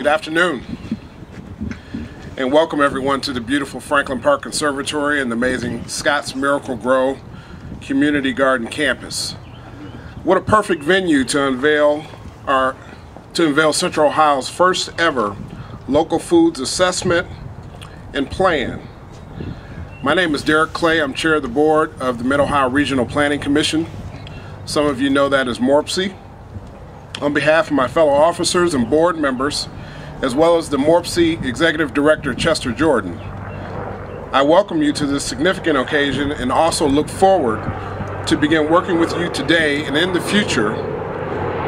Good afternoon, and welcome everyone to the beautiful Franklin Park Conservatory and the amazing Scott's Miracle-Gro Community Garden Campus. What a perfect venue to unveil Central Ohio's first ever local foods assessment and plan. My name is Derek Clay. I'm chair of the board of the Mid-Ohio Regional Planning Commission. Some of you know that as MORPC. On behalf of my fellow officers and board members, as well as the MORPC Executive Director Chester Jordan, I welcome you to this significant occasion and also look forward to begin working with you today and in the future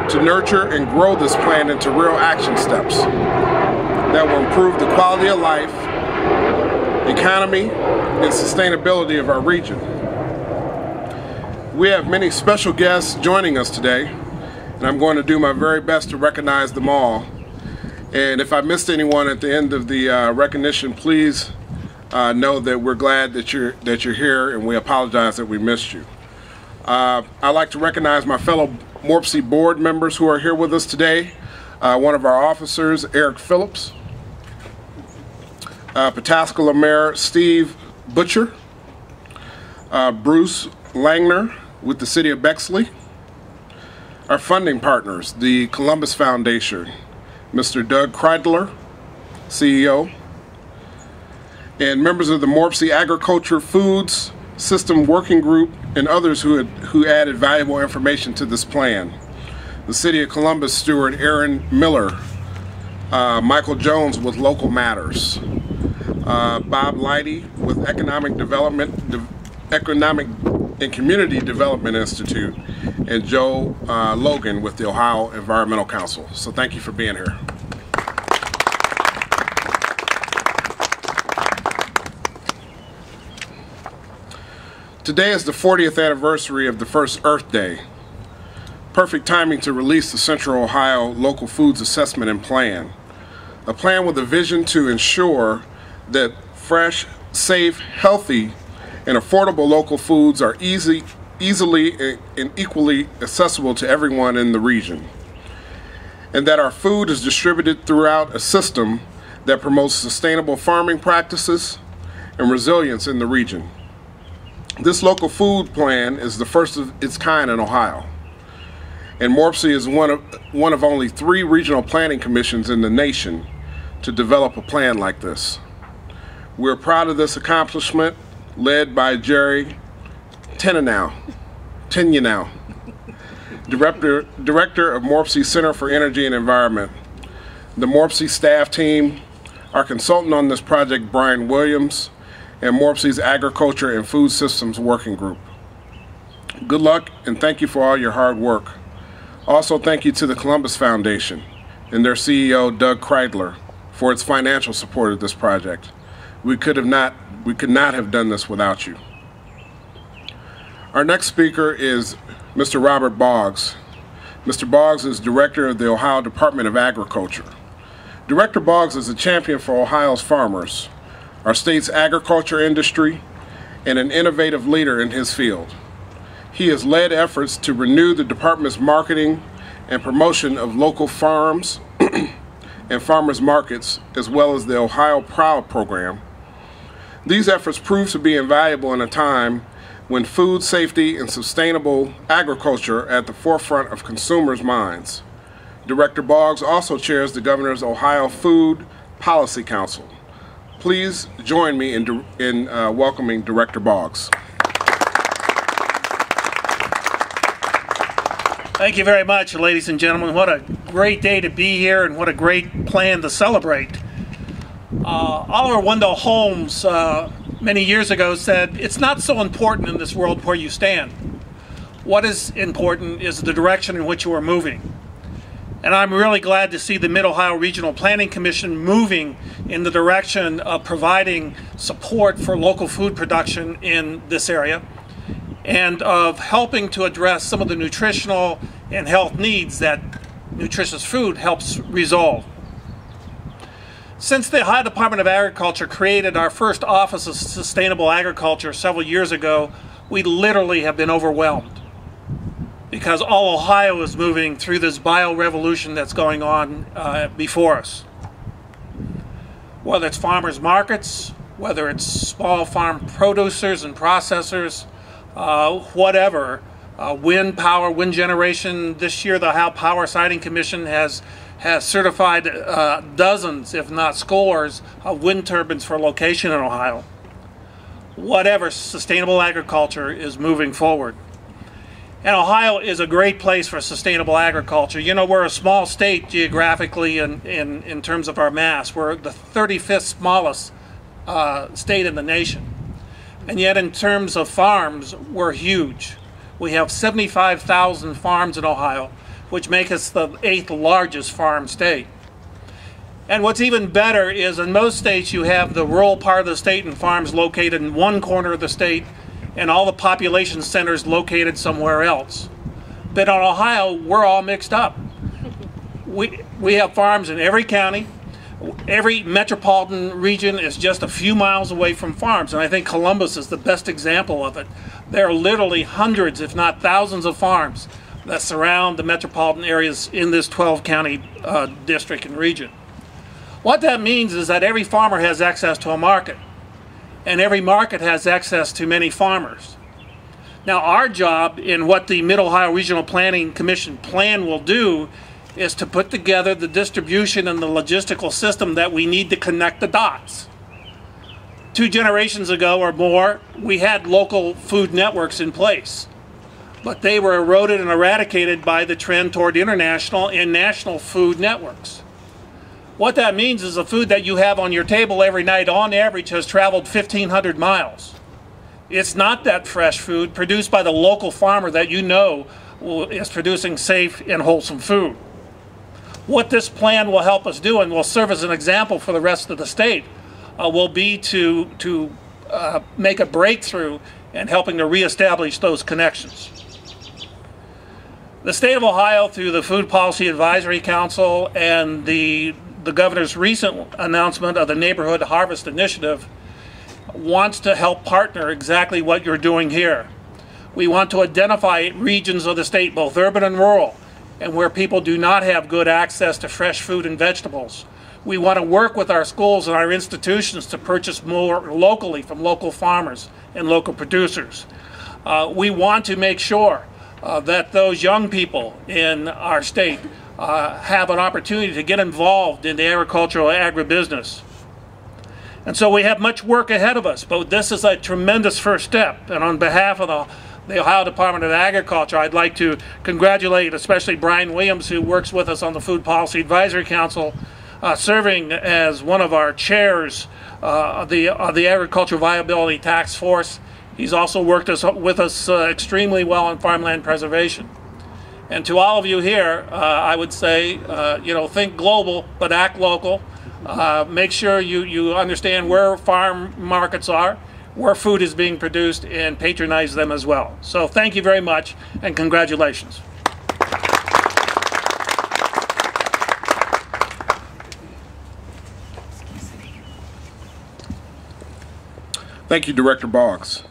to nurture and grow this plan into real action steps that will improve the quality of life, economy, and sustainability of our region. We have many special guests joining us today, and I'm going to do my very best to recognize them all. And if I missed anyone at the end of the recognition, please know that we're glad that you're here, and we apologize that we missed you. I'd like to recognize my fellow MORPC board members who are here with us today. One of our officers, Eric Phillips, Pataskala Mayor Steve Butcher, Bruce Langner with the City of Bexley, our funding partners, the Columbus Foundation, Mr. Doug Kreidler, CEO, and members of the MORPC Agriculture Foods System Working Group and others who added valuable information to this plan. The City of Columbus Steward Aaron Miller, Michael Jones with Local Matters, Bob Leidy with Economic and Community Development Institute, and Joe Logan with the Ohio Environmental Council. So thank you for being here. Today is the 40th anniversary of the first Earth Day. Perfect timing to release the Central Ohio Local Foods Assessment and Plan. A plan with a vision to ensure that fresh, safe, healthy, and affordable local foods are easily and equally accessible to everyone in the region, and that our food is distributed throughout a system that promotes sustainable farming practices and resilience in the region. This local food plan is the first of its kind in Ohio, and MORPC is one of only 3 regional planning commissions in the nation to develop a plan like this. We're proud of this accomplishment, led by Jerry Tenenow, Director of MORPC Center for Energy and Environment. The MORPC staff team, our consultant on this project, Brian Williams, and MORPC's Agriculture and Food Systems Working Group. Good luck, and thank you for all your hard work. Also, thank you to the Columbus Foundation and their CEO, Doug Kreidler, for its financial support of this project. We could not have done this without you. Our next speaker is Mr. Robert Boggs. Mr. Boggs is Director of the Ohio Department of Agriculture. Director Boggs is a champion for Ohio's farmers, our state's agriculture industry, and an innovative leader in his field. He has led efforts to renew the department's marketing and promotion of local farms and farmers markets, as well as the Ohio Proud program. These efforts prove to be invaluable in a time when food safety and sustainable agriculture are at the forefront of consumers' minds. Director Boggs also chairs the Governor's Ohio Food Policy Council. Please join me in welcoming Director Boggs. Thank you very much, ladies and gentlemen. What a great day to be here, and what a great plan to celebrate. Oliver Wendell Holmes many years ago said, "It's not so important in this world where you stand. What is important is the direction in which you are moving." And I'm really glad to see the Mid-Ohio Regional Planning Commission moving in the direction of providing support for local food production in this area, and of helping to address some of the nutritional and health needs that nutritious food helps resolve. Since the Ohio Department of Agriculture created our first Office of Sustainable Agriculture several years ago, we literally have been overwhelmed, because all Ohio is moving through this bio-revolution that's going on before us. whether it's farmers markets, whether it's small farm producers and processors, whatever. Wind power, wind generation. This year the Ohio Power Siting Commission has certified dozens, if not scores, of wind turbines for location in Ohio. Whatever, sustainable agriculture is moving forward. And Ohio is a great place for sustainable agriculture. You know, we're a small state geographically in terms of our mass. We're the 35th smallest state in the nation. And yet in terms of farms, we're huge. We have 75,000 farms in Ohio, which make us the 8th largest farm state. And what's even better is in most states you have the rural part of the state and farms located in one corner of the state and all the population centers located somewhere else. But in Ohio, we're all mixed up. We have farms in every county. Every metropolitan region is just a few miles away from farms, and I think Columbus is the best example of it. There are literally hundreds, if not thousands, of farms that surround the metropolitan areas in this 12-county district and region. What that means is that every farmer has access to a market, and every market has access to many farmers. Now, our job in what the Mid-Ohio Regional Planning Commission plan will do is to put together the distribution and the logistical system that we need to connect the dots. 2 generations ago or more, we had local food networks in place, but they were eroded and eradicated by the trend toward international and national food networks. What that means is the food that you have on your table every night on average has traveled 1,500 miles. It's not that fresh food produced by the local farmer that you know is producing safe and wholesome food. What this plan will help us do, and will serve as an example for the rest of the state, will be to make a breakthrough in helping to reestablish those connections. The state of Ohio, through the Food Policy Advisory Council and the governor's recent announcement of the Neighborhood Harvest Initiative, wants to help partner exactly what you're doing here. We want to identify regions of the state, both urban and rural, and where people do not have good access to fresh food and vegetables. We want to work with our schools and our institutions to purchase more locally from local farmers and local producers. We want to make sure that those young people in our state have an opportunity to get involved in the agricultural agribusiness. And so we have much work ahead of us, but this is a tremendous first step. And on behalf of the Ohio Department of Agriculture, I'd like to congratulate especially Brian Williams, who works with us on the Food Policy Advisory Council, serving as one of our chairs of the Agricultural Viability Task Force. He's also worked with us extremely well on farmland preservation. And to all of you here, I would say, you know, think global, but act local. Make sure you understand where farm markets are, where food is being produced, and patronize them as well. So thank you very much, and congratulations. Thank you, Director Boggs.